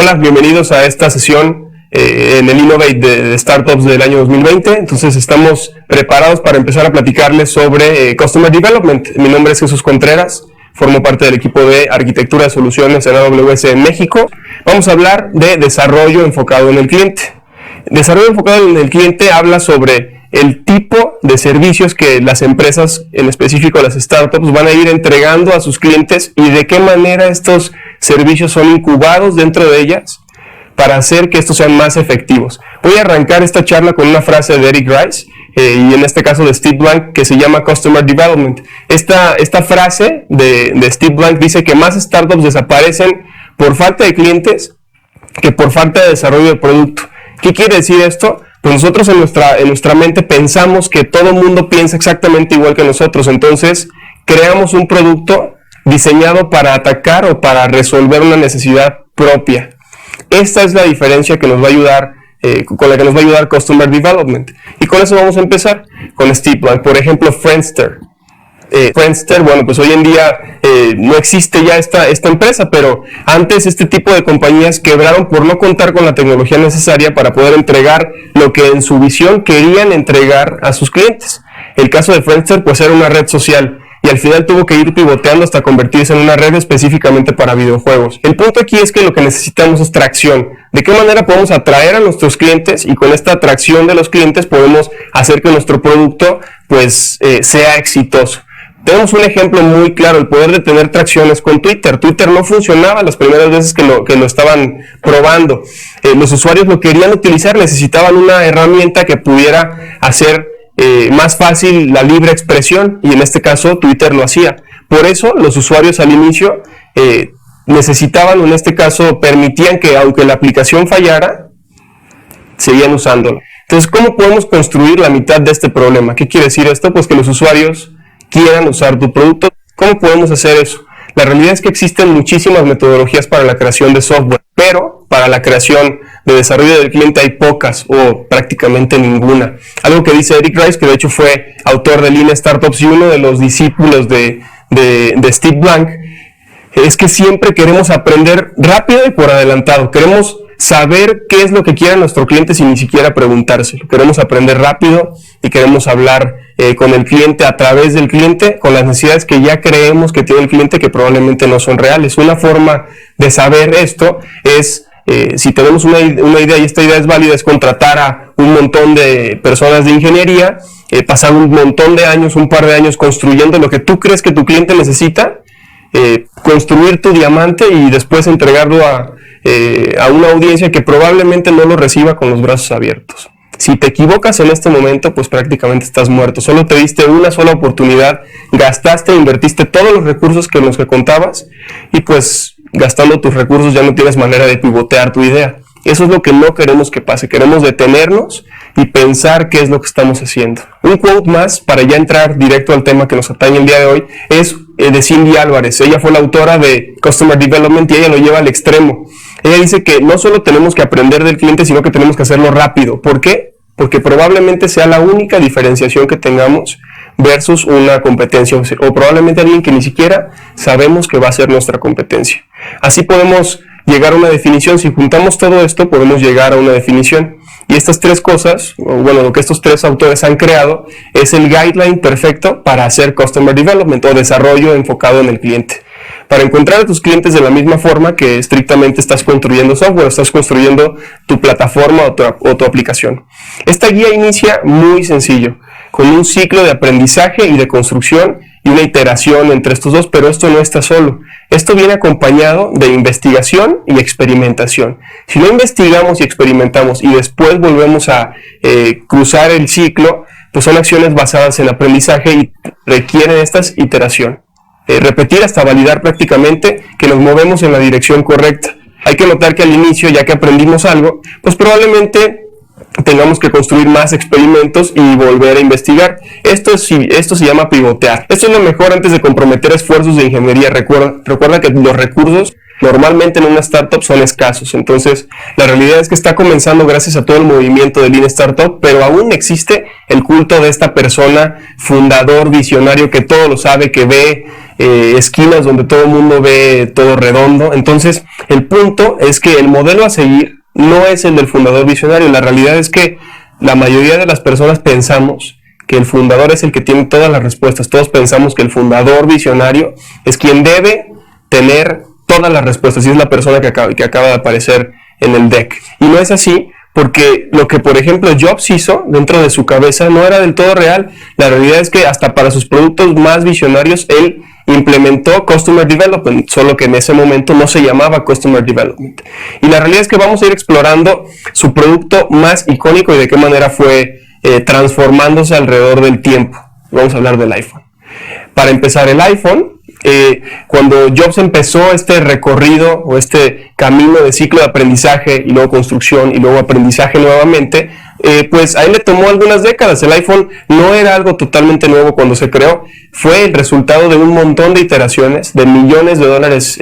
Hola, bienvenidos a esta sesión en el Innovate de Startups del año 2020. Entonces estamos preparados para empezar a platicarles sobre Customer Development. Mi nombre es Jesús Contreras, formo parte del equipo de Arquitectura de Soluciones en AWS en México. Vamos a hablar de desarrollo enfocado en el cliente. Desarrollo enfocado en el cliente habla sobre el tipo de servicios que las empresas, en específico las startups, van a ir entregando a sus clientes y de qué manera estos servicios son incubados dentro de ellas para hacer que estos sean más efectivos. Voy a arrancar esta charla con una frase de Eric Rice y en este caso de Steve Blank, que se llama Customer Development. Esta frase de Steve Blank dice que más startups desaparecen por falta de clientes que por falta de desarrollo de producto. ¿Qué quiere decir esto? Pues nosotros en nuestra mente pensamos que todo el mundo piensa exactamente igual que nosotros, entonces creamos un producto diseñado para atacar o para resolver una necesidad propia. Esta es la diferencia que nos va a ayudar, con la que nos va a ayudar Customer Development. Y con eso vamos a empezar con Steve Blank. Por ejemplo, Friendster. Friendster, bueno, pues hoy en día no existe ya esta empresa, pero antes este tipo de compañías quebraron por no contar con la tecnología necesaria para poder entregar lo que en su visión querían entregar a sus clientes. El caso de Friendster pues era una red social y al final tuvo que ir pivoteando hasta convertirse en una red específicamente para videojuegos. El punto aquí es que lo que necesitamos es tracción. ¿De qué manera podemos atraer a nuestros clientes? Y con esta atracción de los clientes podemos hacer que nuestro producto pues sea exitoso. Tenemos un ejemplo muy claro, el poder de tener tracciones con Twitter. Twitter no funcionaba las primeras veces que lo estaban probando. Los usuarios lo querían utilizar, necesitaban una herramienta que pudiera hacer más fácil la libre expresión, y en este caso Twitter lo hacía. Por eso los usuarios al inicio necesitaban, en este caso permitían que aunque la aplicación fallara, seguían usándolo. Entonces, ¿cómo podemos construir la mitad de este problema? ¿Qué quiere decir esto? Pues que los usuarios quieran usar tu producto. ¿Cómo podemos hacer eso? La realidad es que existen muchísimas metodologías para la creación de software, pero para la creación de desarrollo del cliente hay pocas o prácticamente ninguna. Algo que dice Eric Rice, que de hecho fue autor de Lean Startups y uno de los discípulos de Steve Blank, es que siempre queremos aprender rápido y por adelantado. Queremos saber qué es lo que quiere nuestro cliente sin ni siquiera preguntárselo. Queremos aprender rápido y queremos hablar con el cliente, a través del cliente, con las necesidades que ya creemos que tiene el cliente, que probablemente no son reales. Una forma de saber esto es, si tenemos una idea y esta idea es válida, es contratar a un montón de personas de ingeniería, pasar un montón de años, un par de años construyendo lo que tú crees que tu cliente necesita, construir tu diamante y después entregarlo a una audiencia que probablemente no lo reciba con los brazos abiertos. Si te equivocas en este momento, pues prácticamente estás muerto. Solo te diste una sola oportunidad, gastaste e invertiste todos los recursos con los que contabas y pues gastando tus recursos ya no tienes manera de pivotear tu idea. Eso es lo que no queremos que pase. Queremos detenernos y pensar qué es lo que estamos haciendo. Un quote más para ya entrar directo al tema que nos atañe el día de hoy es de Cindy Álvarez. Ella fue la autora de Customer Development y ella lo lleva al extremo. Ella dice que no solo tenemos que aprender del cliente, sino que tenemos que hacerlo rápido. ¿Por qué? Porque probablemente sea la única diferenciación que tengamos versus una competencia, o probablemente alguien que ni siquiera sabemos que va a ser nuestra competencia. Así podemos llegar a una definición. Si juntamos todo esto, podemos llegar a una definición. Y estas tres cosas, bueno, lo que estos tres autores han creado, es el guideline perfecto para hacer Customer Development o desarrollo enfocado en el cliente. Para encontrar a tus clientes de la misma forma que estrictamente estás construyendo software, estás construyendo tu plataforma o tu aplicación. Esta guía inicia muy sencillo, con un ciclo de aprendizaje y de construcción y una iteración entre estos dos, pero esto no está solo. Esto viene acompañado de investigación y experimentación. Si no investigamos y experimentamos y después volvemos a cruzar el ciclo, pues son acciones basadas en aprendizaje y requieren esta iteración. Repetir hasta validar prácticamente que nos movemos en la dirección correcta. Hay que notar que al inicio, ya que aprendimos algo, pues probablemente tengamos que construir más experimentos y volver a investigar. Esto se llama pivotear. Esto es lo mejor antes de comprometer esfuerzos de ingeniería. Recuerda que los recursos normalmente en una startup son escasos. Entonces, la realidad es que está comenzando gracias a todo el movimiento de Lean Startup, pero aún existe el culto de esta persona fundador, visionario, que todo lo sabe, que ve esquinas donde todo el mundo ve todo redondo. Entonces, el punto es que el modelo a seguir no es el del fundador visionario. La realidad es que la mayoría de las personas pensamos que el fundador es el que tiene todas las respuestas. Todos pensamos que el fundador visionario es quien debe tener todas las respuestas y es la persona que acaba de aparecer en el deck. Y no es así, porque lo que, por ejemplo, Jobs hizo dentro de su cabeza no era del todo real. La realidad es que hasta para sus productos más visionarios, él implementó Customer Development, solo que en ese momento no se llamaba Customer Development. Y la realidad es que vamos a ir explorando su producto más icónico y de qué manera fue transformándose alrededor del tiempo. Vamos a hablar del iPhone. Para empezar, el iPhone, cuando Jobs empezó este recorrido o este camino de ciclo de aprendizaje y luego construcción y luego aprendizaje nuevamente, pues a él le tomó algunas décadas. El iPhone no era algo totalmente nuevo cuando se creó, fue el resultado de un montón de iteraciones, de millones de dólares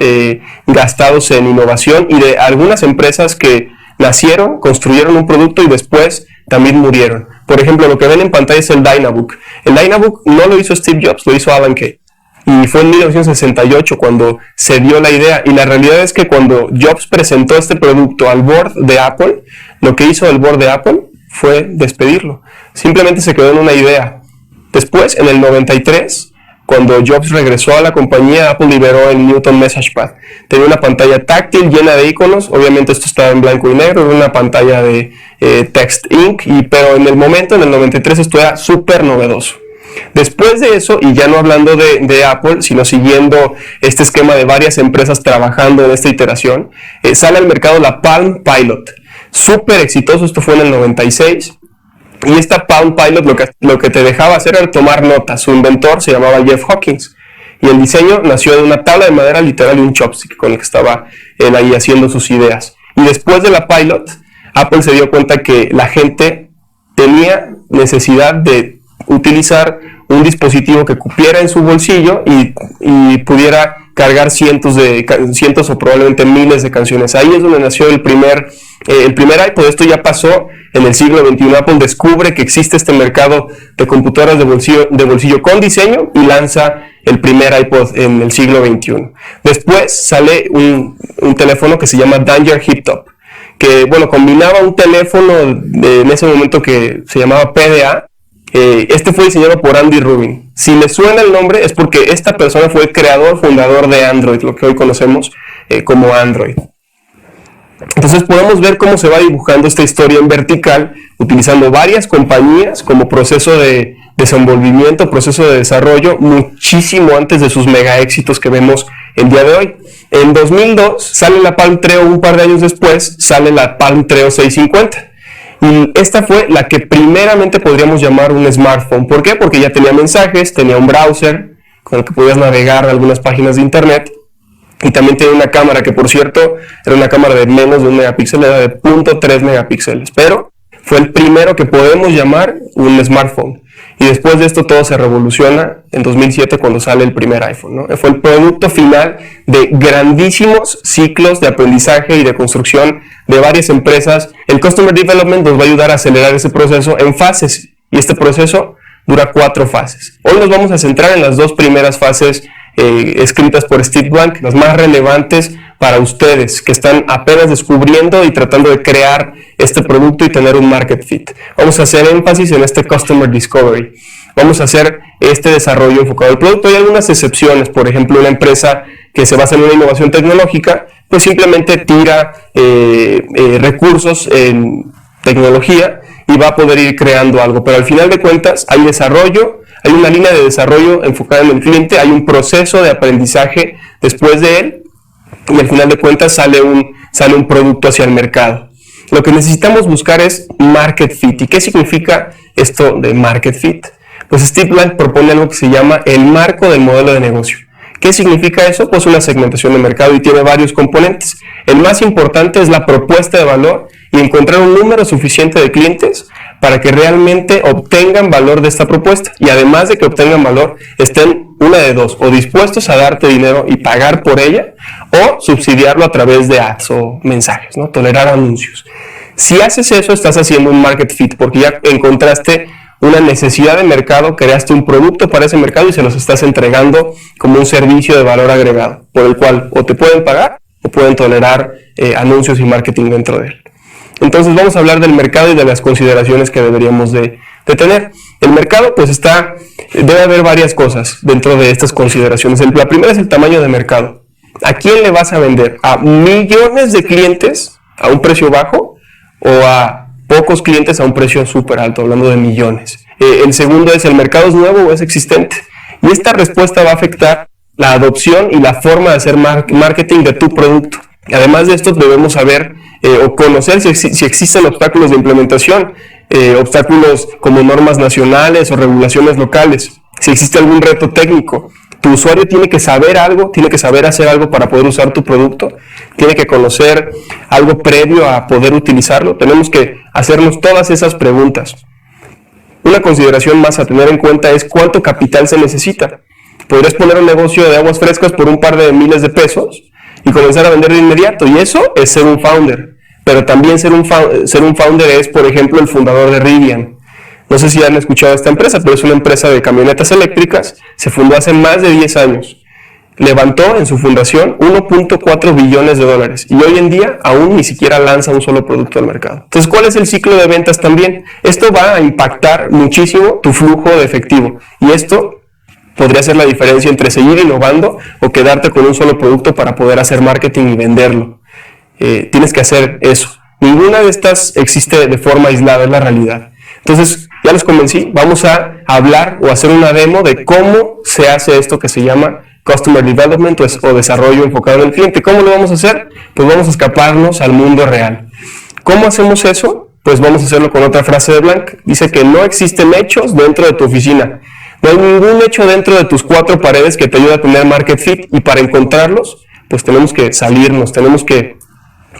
gastados en innovación y de algunas empresas que nacieron, construyeron un producto y después también murieron. Por ejemplo, lo que ven en pantalla es el Dynabook. El Dynabook no lo hizo Steve Jobs, lo hizo Alan Kay. Y fue en 1968 cuando se dio la idea. Y la realidad es que cuando Jobs presentó este producto al board de Apple, lo que hizo el board de Apple fue despedirlo. Simplemente se quedó en una idea. Después, en el 93, cuando Jobs regresó a la compañía, Apple liberó el Newton Message Pad. Tenía una pantalla táctil llena de iconos. Obviamente esto estaba en blanco y negro, era una pantalla de Text Ink, pero en el momento, en el 93, esto era súper novedoso. Después de eso, y ya no hablando de Apple, sino siguiendo este esquema de varias empresas trabajando en esta iteración, sale al mercado la Palm Pilot. Súper exitoso, esto fue en el 96. Y esta Palm Pilot lo que te dejaba hacer era tomar notas. Su inventor se llamaba Jeff Hawkins. Y el diseño nació de una tabla de madera literal y un chopstick con el que estaba él ahí haciendo sus ideas. Y después de la Pilot, Apple se dio cuenta que la gente tenía necesidad de utilizar un dispositivo que cupiera en su bolsillo y pudiera cargar cientos o probablemente miles de canciones. Ahí es donde nació el primer iPod. Esto ya pasó en el siglo XXI. Apple descubre que existe este mercado de computadoras de bolsillo con diseño y lanza el primer iPod en el siglo XXI. Después sale un teléfono que se llama Danger Hip Top, que combinaba un teléfono en ese momento que se llamaba PDA. Este fue diseñado por Andy Rubin. Si le suena el nombre es porque esta persona fue el fundador de Android, lo que hoy conocemos como Android. Entonces podemos ver cómo se va dibujando esta historia en vertical, utilizando varias compañías como proceso de desenvolvimiento, proceso de desarrollo, muchísimo antes de sus mega éxitos que vemos el día de hoy. En 2002 sale la Palm Treo, un par de años después sale la Palm Treo 650. Y esta fue la que primeramente podríamos llamar un smartphone. ¿Por qué? Porque ya tenía mensajes, tenía un browser con el que podías navegar algunas páginas de internet y también tenía una cámara que, por cierto, era una cámara de menos de 1 megapíxel, era de 0.3 megapíxeles, pero fue el primero que podemos llamar un smartphone. Y después de esto todo se revoluciona en 2007 cuando sale el primer iPhone, ¿no? Fue el producto final de grandísimos ciclos de aprendizaje y de construcción de varias empresas. El Customer Development nos va a ayudar a acelerar ese proceso en fases y este proceso dura 4 fases. Hoy nos vamos a centrar en las 2 primeras fases escritas por Steve Blank, las más relevantes para ustedes que están apenas descubriendo y tratando de crear este producto y tener un market fit. Vamos a hacer énfasis en este Customer Discovery. Vamos a hacer este desarrollo enfocado al producto. Hay algunas excepciones, por ejemplo, una empresa que se basa en una innovación tecnológica, pues simplemente tira recursos en tecnología y va a poder ir creando algo, pero al final de cuentas hay desarrollo, hay una línea de desarrollo enfocada en el cliente, hay un proceso de aprendizaje después de él y al final de cuentas sale un producto hacia el mercado. Lo que necesitamos buscar es market fit. ¿Y qué significa esto de market fit? Pues Steve Blank propone algo que se llama el marco del modelo de negocio. ¿Qué significa eso? Pues una segmentación de mercado y tiene varios componentes. El más importante es la propuesta de valor y encontrar un número suficiente de clientes para que realmente obtengan valor de esta propuesta y además de que obtengan valor, estén una de dos, o dispuestos a darte dinero y pagar por ella o subsidiarlo a través de ads o mensajes, ¿no? Tolerar anuncios. Si haces eso, estás haciendo un market fit porque ya encontraste una necesidad de mercado, creaste un producto para ese mercado y se los estás entregando como un servicio de valor agregado, por el cual o te pueden pagar o pueden tolerar anuncios y marketing dentro de él. Entonces vamos a hablar del mercado y de las consideraciones que deberíamos de tener. El mercado pues debe haber varias cosas dentro de estas consideraciones. La primera es el tamaño de mercado. ¿A quién le vas a vender? ¿A millones de clientes a un precio bajo o a pocos clientes a un precio súper alto, hablando de millones? El segundo es, ¿el mercado es nuevo o es existente? Y esta respuesta va a afectar la adopción y la forma de hacer marketing de tu producto. Además de esto, debemos saber o conocer si existen obstáculos de implementación, obstáculos como normas nacionales o regulaciones locales, si existe algún reto técnico. Tu usuario tiene que saber algo, tiene que saber hacer algo para poder usar tu producto, tiene que conocer algo previo a poder utilizarlo. Tenemos que hacernos todas esas preguntas. Una consideración más a tener en cuenta es cuánto capital se necesita. Podrías poner un negocio de aguas frescas por un par de miles de pesos y comenzar a vender de inmediato, y eso es ser un founder. Pero también ser un founder es, por ejemplo, el fundador de Rivian. No sé si han escuchado de esta empresa, pero es una empresa de camionetas eléctricas. Se fundó hace más de 10 años. Levantó en su fundación 1.4 billones de dólares y hoy en día aún ni siquiera lanza un solo producto al mercado. Entonces, ¿cuál es el ciclo de ventas también? Esto va a impactar muchísimo tu flujo de efectivo, y esto podría ser la diferencia entre seguir innovando o quedarte con un solo producto para poder hacer marketing y venderlo. Tienes que hacer eso. Ninguna de estas existe de forma aislada, es la realidad. Entonces, ya los convencí, vamos a hablar o hacer una demo de cómo se hace esto que se llama Customer Development o desarrollo enfocado en el cliente. ¿Cómo lo vamos a hacer? Pues vamos a escaparnos al mundo real. ¿Cómo hacemos eso? Pues vamos a hacerlo con otra frase de Blank. Dice que no existen hechos dentro de tu oficina. No hay ningún hecho dentro de tus 4 paredes que te ayude a tener market fit, y para encontrarlos, pues tenemos que salirnos, tenemos que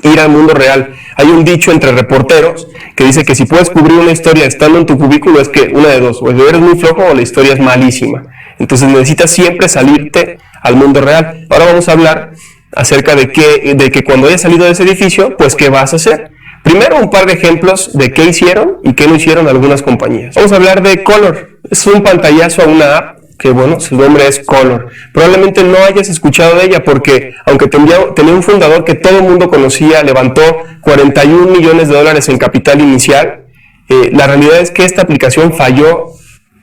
ir al mundo real. Hay un dicho entre reporteros que dice que si puedes cubrir una historia estando en tu cubículo, es que una de dos, o eres muy flojo o la historia es malísima. Entonces necesitas siempre salirte al mundo real. Ahora vamos a hablar acerca de que cuando hayas salido de ese edificio, pues ¿qué vas a hacer? Primero, un par de ejemplos de qué hicieron y qué no hicieron algunas compañías. Vamos a hablar de Color. Es un pantallazo a una app que, bueno, su nombre es Color. Probablemente no hayas escuchado de ella porque, aunque tenía un fundador que todo el mundo conocía, levantó 41 millones de dólares en capital inicial, la realidad es que esta aplicación falló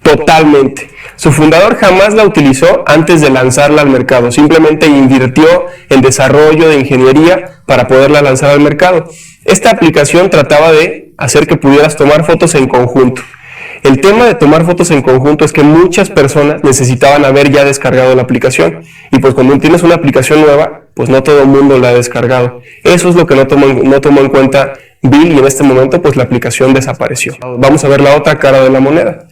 totalmente. Su fundador jamás la utilizó antes de lanzarla al mercado, simplemente invirtió en desarrollo de ingeniería para poderla lanzar al mercado. Esta aplicación trataba de hacer que pudieras tomar fotos en conjunto. El tema de tomar fotos en conjunto es que muchas personas necesitaban haber ya descargado la aplicación, y pues cuando tienes una aplicación nueva, pues no todo el mundo la ha descargado. Eso es lo que no tomó en cuenta Bill, y en este momento pues la aplicación desapareció. Vamos a ver la otra cara de la moneda.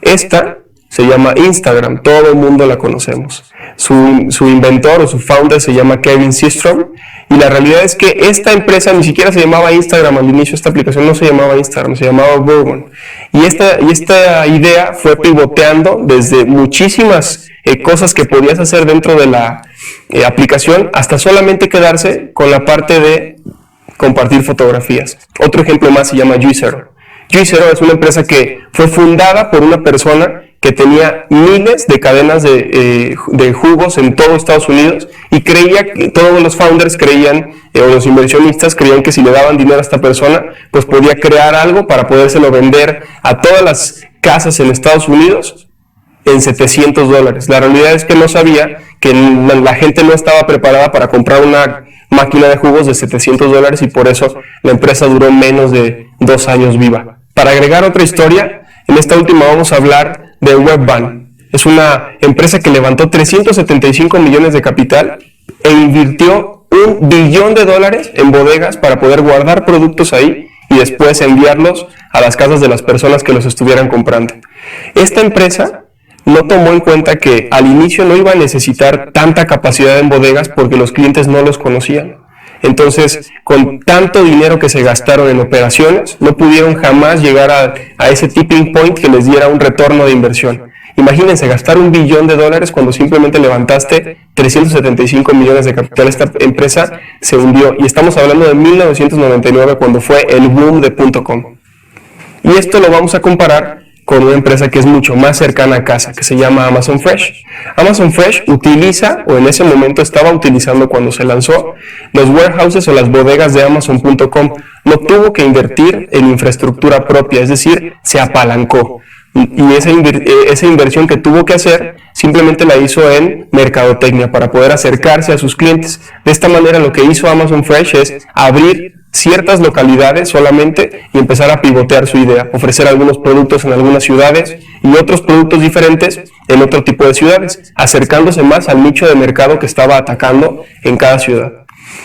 Esta se llama Instagram, todo el mundo la conocemos. Su inventor o su founder se llama Kevin Systrom, y la realidad es que esta empresa ni siquiera se llamaba Instagram al inicio. Esta aplicación no se llamaba Instagram, se llamaba Bourbon. Y esta idea fue pivoteando desde muchísimas cosas que podías hacer dentro de la aplicación hasta solamente quedarse con la parte de compartir fotografías. Otro ejemplo más se llama Juicero. Juicero es una empresa que fue fundada por una persona que tenía miles de cadenas de jugos en todo Estados Unidos, y creía que todos los founders creían, o los inversionistas creían, que si le daban dinero a esta persona, pues podía crear algo para podérselo vender a todas las casas en Estados Unidos en $700. La realidad es que no sabía que la gente no estaba preparada para comprar una máquina de jugos de $700, y por eso la empresa duró menos de 2 años viva. Para agregar otra historia, en esta última vamos a hablar de Webvan. Es una empresa que levantó 375 millones de capital e invirtió $1 billón en bodegas para poder guardar productos ahí y después enviarlos a las casas de las personas que los estuvieran comprando. Esta empresa no tomó en cuenta que al inicio no iba a necesitar tanta capacidad en bodegas porque los clientes no los conocían. Entonces, con tanto dinero que se gastaron en operaciones, no pudieron jamás llegar a ese tipping point que les diera un retorno de inversión. Imagínense, gastar $1 billón cuando simplemente levantaste 375 millones de capital. Esta empresa se hundió, y estamos hablando de 1999, cuando fue el boom de .com. Y esto lo vamos a comparar con una empresa que es mucho más cercana a casa, que se llama Amazon Fresh. Amazon Fresh utiliza, o en ese momento estaba utilizando cuando se lanzó, los warehouses o las bodegas de Amazon.com. No tuvo que invertir en infraestructura propia, es decir, se apalancó. Y esa inversión que tuvo que hacer simplemente la hizo en mercadotecnia para poder acercarse a sus clientes. De esta manera lo que hizo Amazon Fresh es abrir ciertas localidades solamente y empezar a pivotear su idea, ofrecer algunos productos en algunas ciudades y otros productos diferentes en otro tipo de ciudades, acercándose más al nicho de mercado que estaba atacando en cada ciudad.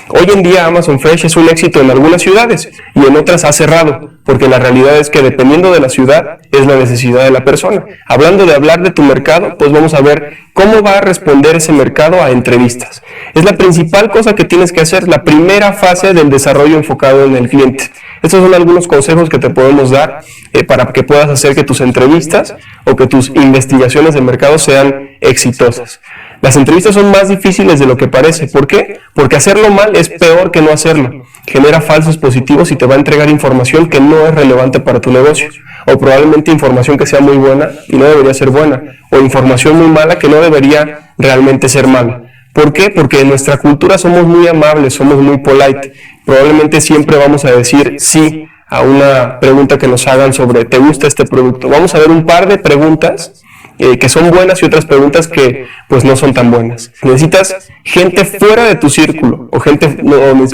Hoy en día Amazon Fresh es un éxito en algunas ciudades y en otras ha cerrado, porque la realidad es que dependiendo de la ciudad es la necesidad de la persona. Hablando de hablar de tu mercado, pues vamos a ver cómo va a responder ese mercado a entrevistas. Es la principal cosa que tienes que hacer, la primera fase del desarrollo enfocado en el cliente. Estos son algunos consejos que te podemos dar para que puedas hacer que tus entrevistas o que tus investigaciones de mercado sean exitosas. Las entrevistas son más difíciles de lo que parece. ¿Por qué? Porque hacerlo mal es peor que no hacerlo. Genera falsos positivos y te va a entregar información que no es relevante para tu negocio. O probablemente información que sea muy buena y no debería ser buena. O información muy mala que no debería realmente ser mala. ¿Por qué? Porque en nuestra cultura somos muy amables, somos muy polite. Probablemente siempre vamos a decir sí a una pregunta que nos hagan sobre ¿te gusta este producto? Vamos a ver un par de preguntas que son buenas y otras preguntas que pues no son tan buenas. Necesitas gente fuera de tu círculo o gente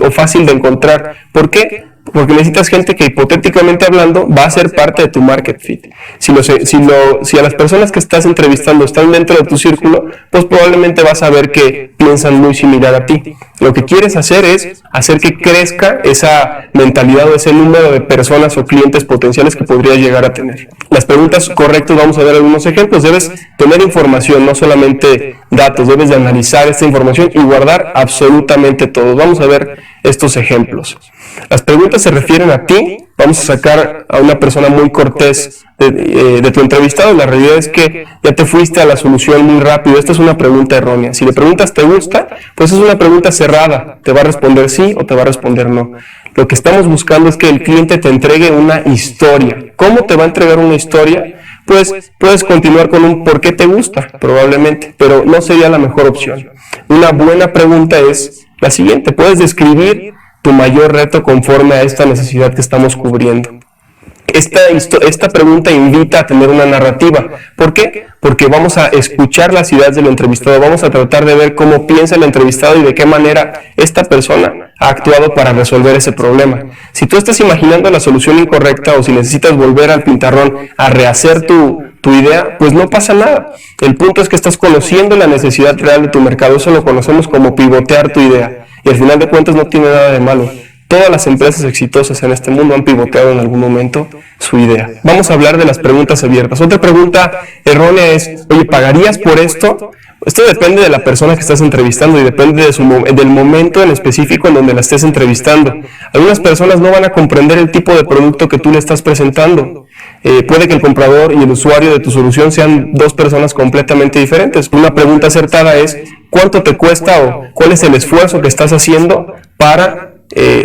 o fácil de encontrar. ¿Por qué? Porque necesitas gente que hipotéticamente hablando va a ser parte de tu market fit. Si a las personas que estás entrevistando están dentro de tu círculo, pues probablemente vas a ver que piensan muy similar a ti. Lo que quieres hacer es hacer que crezca esa mentalidad o ese número de personas o clientes potenciales que podrías llegar a tener. Las preguntas correctas, vamos a ver algunos ejemplos. Debes tener información, no solamente datos. Debes de analizar esta información y guardar absolutamente todo. Vamos a ver estos ejemplos. Las preguntas se refieren a ti. Vamos a sacar a una persona muy cortés de tu entrevistado. La realidad es que ya te fuiste a la solución muy rápido. Esta es una pregunta errónea. Si le preguntas ¿te gusta? Pues es una pregunta cerrada. Te va a responder sí o te va a responder no. Lo que estamos buscando es que el cliente te entregue una historia. ¿Cómo te va a entregar una historia? Pues puedes continuar con un ¿por qué te gusta? Probablemente, pero no sería la mejor opción. Una buena pregunta es la siguiente. Puedes describir tu mayor reto conforme a esta necesidad que estamos cubriendo. Esta pregunta invita a tener una narrativa. ¿Por qué? Porque vamos a escuchar las ideas del entrevistado, vamos a tratar de ver cómo piensa el entrevistado y de qué manera esta persona ha actuado para resolver ese problema. Si tú estás imaginando la solución incorrecta o si necesitas volver al pintarrón a rehacer tu idea, pues no pasa nada. El punto es que estás conociendo la necesidad real de tu mercado. Eso lo conocemos como pivotear tu idea. Y al final de cuentas no tiene nada de malo. Todas las empresas exitosas en este mundo han pivoteado en algún momento su idea. Vamos a hablar de las preguntas abiertas. Otra pregunta errónea es, oye, ¿pagarías por esto? Esto depende de la persona que estás entrevistando y depende del momento en específico en donde la estés entrevistando. Algunas personas no van a comprender el tipo de producto que tú le estás presentando. Puede que el comprador y el usuario de tu solución sean dos personas completamente diferentes. Una pregunta acertada es, ¿cuánto te cuesta o cuál es el esfuerzo que estás haciendo para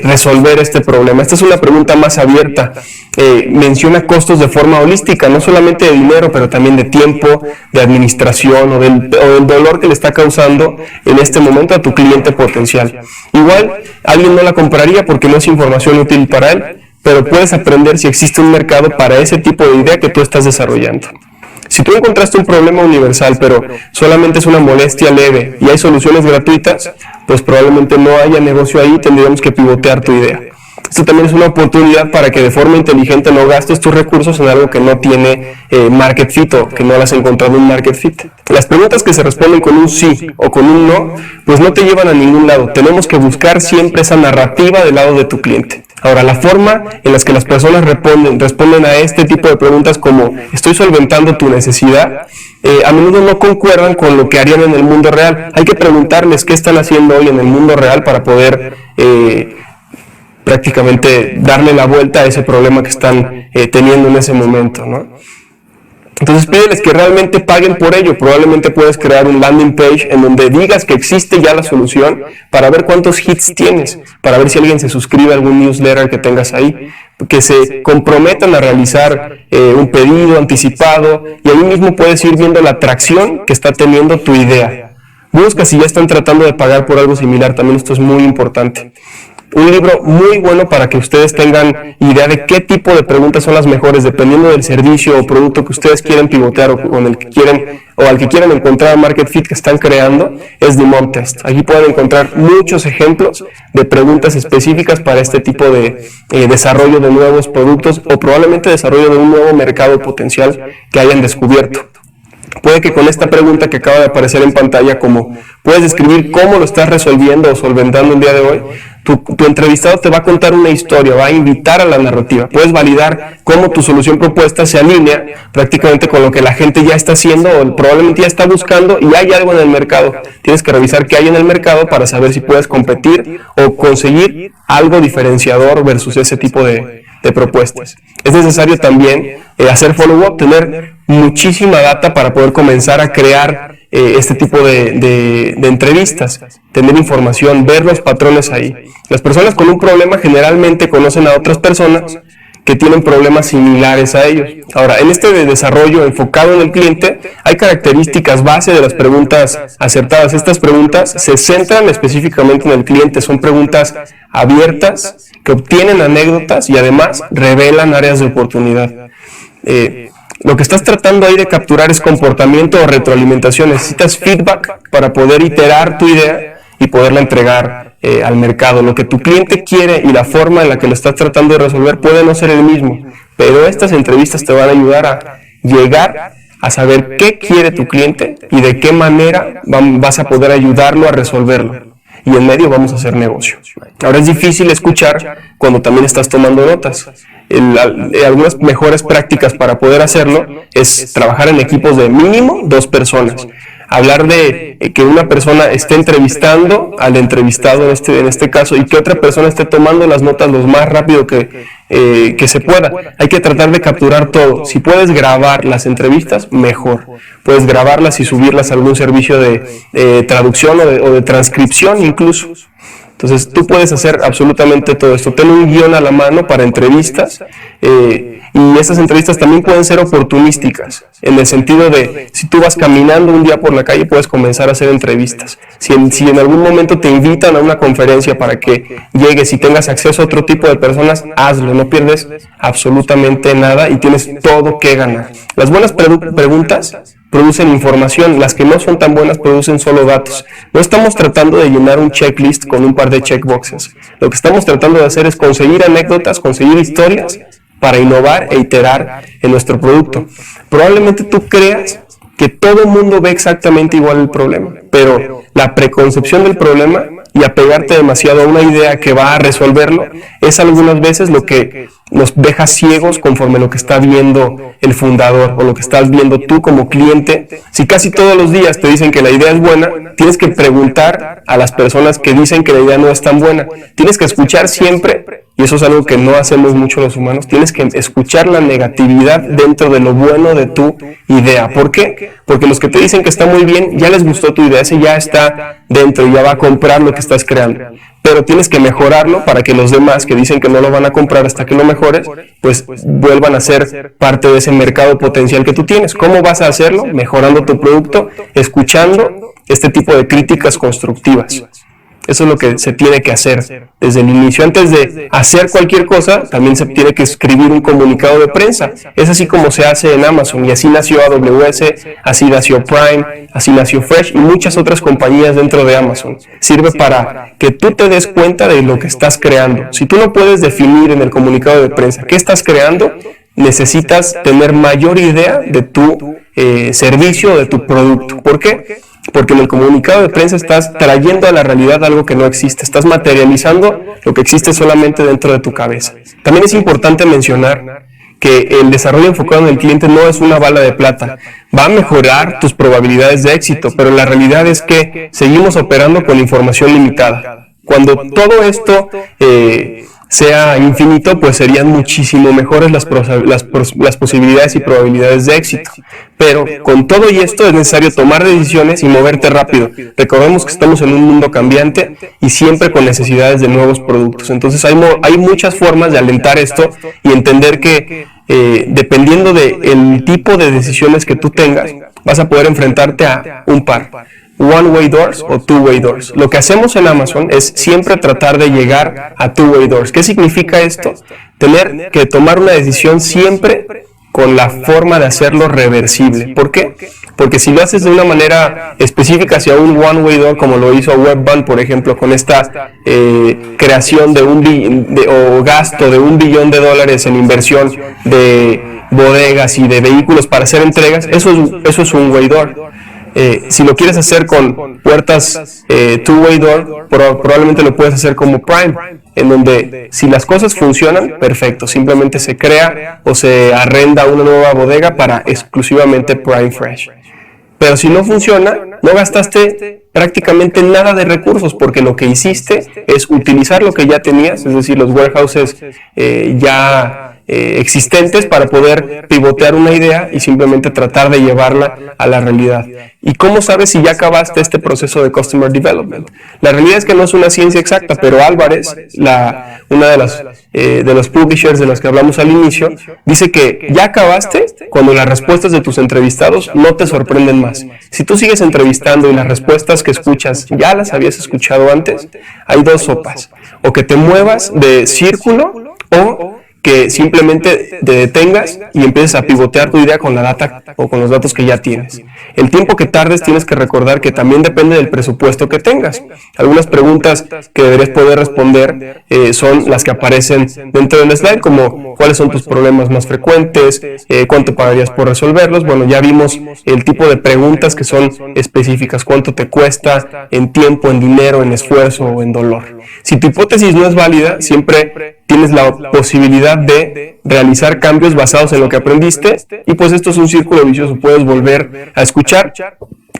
resolver este problema? Esta es una pregunta más abierta. Menciona costos de forma holística, no solamente de dinero, pero también de tiempo, de administración o del dolor que le está causando en este momento a tu cliente potencial. Igual, alguien no la compraría porque no es información útil para él, pero puedes aprender si existe un mercado para ese tipo de idea que tú estás desarrollando. Si tú encontraste un problema universal, pero solamente es una molestia leve y hay soluciones gratuitas, pues probablemente no haya negocio ahí, tendríamos que pivotear tu idea. Esto también es una oportunidad para que de forma inteligente no gastes tus recursos en algo que no tiene market fit o que no has encontrado un market fit. Las preguntas que se responden con un sí o con un no, pues no te llevan a ningún lado. Tenemos que buscar siempre esa narrativa del lado de tu cliente. Ahora, la forma en la que las personas responden a este tipo de preguntas como estoy solventando tu necesidad, a menudo no concuerdan con lo que harían en el mundo real. Hay que preguntarles qué están haciendo hoy en el mundo real para poder prácticamente darle la vuelta a ese problema que están teniendo en ese momento, ¿no? Entonces pídeles que realmente paguen por ello. Probablemente puedes crear un landing page en donde digas que existe ya la solución para ver cuántos hits tienes, para ver si alguien se suscribe a algún newsletter que tengas ahí, que se comprometan a realizar un pedido anticipado, y ahí mismo puedes ir viendo la atracción que está teniendo tu idea. Busca si ya están tratando de pagar por algo similar, también esto es muy importante. Un libro muy bueno para que ustedes tengan idea de qué tipo de preguntas son las mejores, dependiendo del servicio o producto que ustedes quieren pivotear o con el que quieren, o al que quieren encontrar market fit que están creando, es The Mom Test. Allí pueden encontrar muchos ejemplos de preguntas específicas para este tipo de desarrollo de nuevos productos, o probablemente desarrollo de un nuevo mercado potencial que hayan descubierto. Puede que con esta pregunta que acaba de aparecer en pantalla, como puedes describir cómo lo estás resolviendo o solventando el día de hoy, tu entrevistado te va a contar una historia, va a invitar a la narrativa. Puedes validar cómo tu solución propuesta se alinea prácticamente con lo que la gente ya está haciendo o probablemente ya está buscando, y hay algo en el mercado. Tienes que revisar qué hay en el mercado para saber si puedes competir o conseguir algo diferenciador versus ese tipo de propuestas. Es necesario también hacer follow-up, tener muchísima data para poder comenzar a crear este tipo de entrevistas, tener información, ver los patrones ahí. Las personas con un problema generalmente conocen a otras personas que tienen problemas similares a ellos. Ahora, en este desarrollo enfocado en el cliente, hay características base de las preguntas acertadas. Estas preguntas se centran específicamente en el cliente, son preguntas abiertas que obtienen anécdotas y además revelan áreas de oportunidad. Lo que estás tratando ahí de capturar es comportamiento o retroalimentación. Necesitas feedback para poder iterar tu idea y poderla entregar al mercado. Lo que tu cliente quiere y la forma en la que lo estás tratando de resolver puede no ser el mismo, pero estas entrevistas te van a ayudar a llegar a saber qué quiere tu cliente y de qué manera vas a poder ayudarlo a resolverlo. Y en medio vamos a hacer negocio. Ahora, es difícil escuchar cuando también estás tomando notas. Algunas mejores prácticas para poder hacerlo es trabajar en equipos de mínimo 2 personas. Hablar de que una persona esté entrevistando al entrevistado en este caso, y que otra persona esté tomando las notas lo más rápido que se pueda. Hay que tratar de capturar todo. Si puedes grabar las entrevistas, mejor. Puedes grabarlas y subirlas a algún servicio de traducción o de transcripción incluso. Entonces tú puedes hacer absolutamente todo esto. Ten un guión a la mano para entrevistas, y estas entrevistas también pueden ser oportunísticas, en el sentido de, si tú vas caminando un día por la calle, puedes comenzar a hacer entrevistas. Si en algún momento te invitan a una conferencia para que llegues y tengas acceso a otro tipo de personas, hazlo, no pierdes absolutamente nada y tienes todo que ganar. Las buenas preguntas producen información, las que no son tan buenas producen solo datos. No estamos tratando de llenar un checklist con un par de checkboxes. Lo que estamos tratando de hacer es conseguir anécdotas, conseguir historias para innovar e iterar en nuestro producto. Probablemente tú creas que todo el mundo ve exactamente igual el problema, pero la preconcepción del problema y apegarte demasiado a una idea que va a resolverlo es algunas veces lo que nos deja ciegos conforme lo que está viendo el fundador o lo que estás viendo tú como cliente. Si casi todos los días te dicen que la idea es buena, tienes que preguntar a las personas que dicen que la idea no es tan buena. Tienes que escuchar siempre, y eso es algo que no hacemos mucho los humanos, tienes que escuchar la negatividad dentro de lo bueno de tu idea. ¿Por qué? Porque los que te dicen que está muy bien, ya les gustó tu idea, ese ya está dentro y ya va a comprar lo que estás creando. Pero tienes que mejorarlo para que los demás que dicen que no lo van a comprar hasta que lo mejores, pues vuelvan a ser parte de ese mercado potencial que tú tienes. ¿Cómo vas a hacerlo? Mejorando tu producto, escuchando este tipo de críticas constructivas. Eso es lo que se tiene que hacer desde el inicio. Antes de hacer cualquier cosa, también se tiene que escribir un comunicado de prensa. Es así como se hace en Amazon, y así nació AWS, así nació Prime, así nació Fresh y muchas otras compañías dentro de Amazon. Sirve para que tú te des cuenta de lo que estás creando. Si tú no puedes definir en el comunicado de prensa qué estás creando, necesitas tener mayor idea de tu servicio o de tu producto. ¿Por qué? Porque en el comunicado de prensa estás trayendo a la realidad algo que no existe, estás materializando lo que existe solamente dentro de tu cabeza. También es importante mencionar que el desarrollo enfocado en el cliente no es una bala de plata. Va a mejorar tus probabilidades de éxito, pero la realidad es que seguimos operando con información limitada. Cuando todo esto sea infinito, pues serían muchísimo mejores las posibilidades y probabilidades de éxito. Pero con todo y esto es necesario tomar decisiones y moverte rápido. Recordemos que estamos en un mundo cambiante y siempre con necesidades de nuevos productos. Entonces hay muchas formas de alentar esto y entender que dependiendo del tipo de decisiones que tú tengas, vas a poder enfrentarte a un par. One-way doors o two-way doors. Lo que hacemos en Amazon es siempre tratar de llegar a two-way doors. ¿Qué significa esto? Tener que tomar una decisión siempre con la forma de hacerlo reversible. ¿Por qué? Porque si lo haces de una manera específica hacia un one-way door, como lo hizo Webvan, por ejemplo, con esta creación o gasto de $1 billón en inversión de bodegas y de vehículos para hacer entregas, eso es un way door. Si lo quieres hacer con puertas two-way door, probablemente lo puedes hacer como Prime, en donde si las cosas funcionan, perfecto, simplemente se crea o se arrenda una nueva bodega para exclusivamente Prime Fresh. Pero si no funciona, no gastaste prácticamente nada de recursos, porque lo que hiciste es utilizar lo que ya tenías, es decir, los warehouses existentes para poder pivotear una idea y simplemente tratar de llevarla a la realidad. ¿Y cómo sabes si ya acabaste este proceso de Customer Development? La realidad es que no es una ciencia exacta, pero Álvarez, una de los publishers de los que hablamos al inicio, dice que ya acabaste cuando las respuestas de tus entrevistados no te sorprenden más. Si tú sigues entrevistando y las respuestas que escuchas ya las habías escuchado antes, hay dos sopas: o que te muevas de círculo o que simplemente te detengas y empieces a pivotear tu idea con la data o con los datos que ya tienes. El tiempo que tardes tienes que recordar que también depende del presupuesto que tengas. Algunas preguntas que deberías poder responder son las que aparecen dentro del slide, como cuáles son tus problemas más frecuentes, cuánto pagarías por resolverlos. Bueno, ya vimos el tipo de preguntas que son específicas, cuánto te cuesta en tiempo, en dinero, en esfuerzo o en dolor. Si tu hipótesis no es válida, siempre tienes la posibilidad de realizar cambios basados en lo que aprendiste, y pues esto es un círculo vicioso. Puedes volver a escuchar,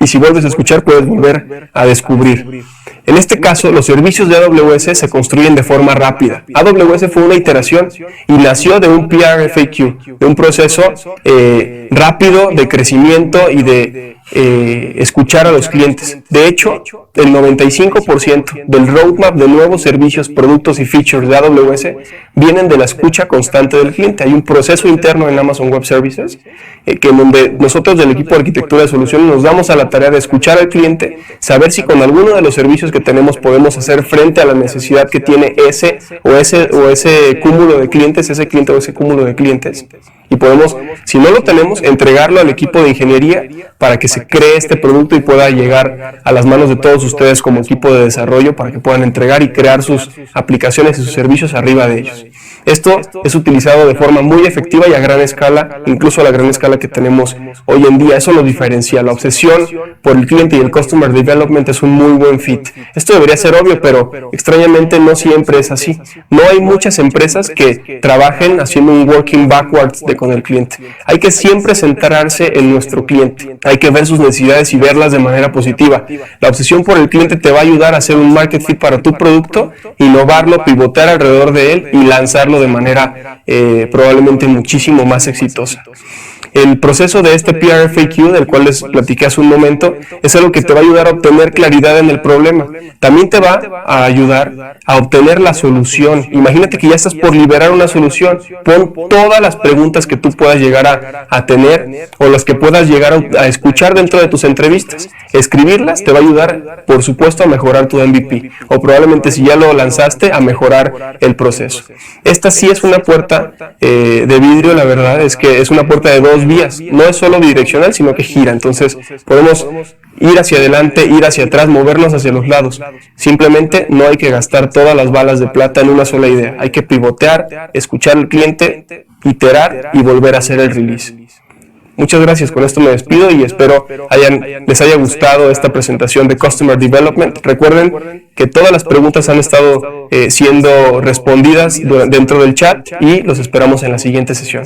y si vuelves a escuchar puedes volver a descubrir. En este caso, los servicios de AWS se construyen de forma rápida. AWS fue una iteración y nació de un PRFAQ, de un proceso rápido de crecimiento y de escuchar a los clientes. De hecho, el 95% del roadmap de nuevos servicios, productos y features de AWS vienen de la escucha constante del cliente. Hay un proceso interno en Amazon Web Services en donde nosotros del equipo de arquitectura de soluciones nos damos a la tarea de escuchar al cliente, saber si con alguno de los servicios que tenemos podemos hacer frente a la necesidad que tiene ese cúmulo de clientes, ese cliente o ese cúmulo de clientes. Y podemos, si no lo tenemos, entregarlo al equipo de ingeniería para que se cree este producto y pueda llegar a las manos de todos ustedes como equipo de desarrollo, para que puedan entregar y crear sus aplicaciones y sus servicios arriba de ellos. Esto es utilizado de forma muy efectiva y a gran escala, incluso a la gran escala que tenemos hoy en día. Eso lo diferencia. La obsesión por el cliente y el Customer Development es un muy buen fit. Esto debería ser obvio, pero extrañamente no siempre es así. No hay muchas empresas que trabajen haciendo un working backwards con el cliente. Hay que siempre centrarse en nuestro cliente. Hay que ver sus necesidades y verlas de manera positiva. La obsesión por el cliente te va a ayudar a hacer un market fit para tu producto, innovarlo, pivotear alrededor de él y lanzarlo de manera probablemente muchísimo más exitosa. El proceso de este PRFAQ, del cual les platiqué hace un momento, es algo que te va a ayudar a obtener claridad en el problema. También te va a ayudar a obtener la solución. Imagínate que ya estás por liberar una solución. Pon todas las preguntas que tú puedas llegar a tener o las que puedas llegar a escuchar dentro de tus entrevistas. Escribirlas te va a ayudar, por supuesto, a mejorar tu MVP. O probablemente, si ya lo lanzaste, a mejorar el proceso. Esta sí es una puerta de vidrio, la verdad es que es una puerta de dos vías. No es solo bidireccional, sino que gira. Entonces podemos ir hacia adelante, ir hacia atrás, movernos hacia los lados. Simplemente no hay que gastar todas las balas de plata en una sola idea. Hay que pivotear, escuchar al cliente, iterar y volver a hacer el release. Muchas gracias, con esto me despido y espero les haya gustado esta presentación de Customer Development. Recuerden que todas las preguntas han estado siendo respondidas dentro del chat y los esperamos en la siguiente sesión.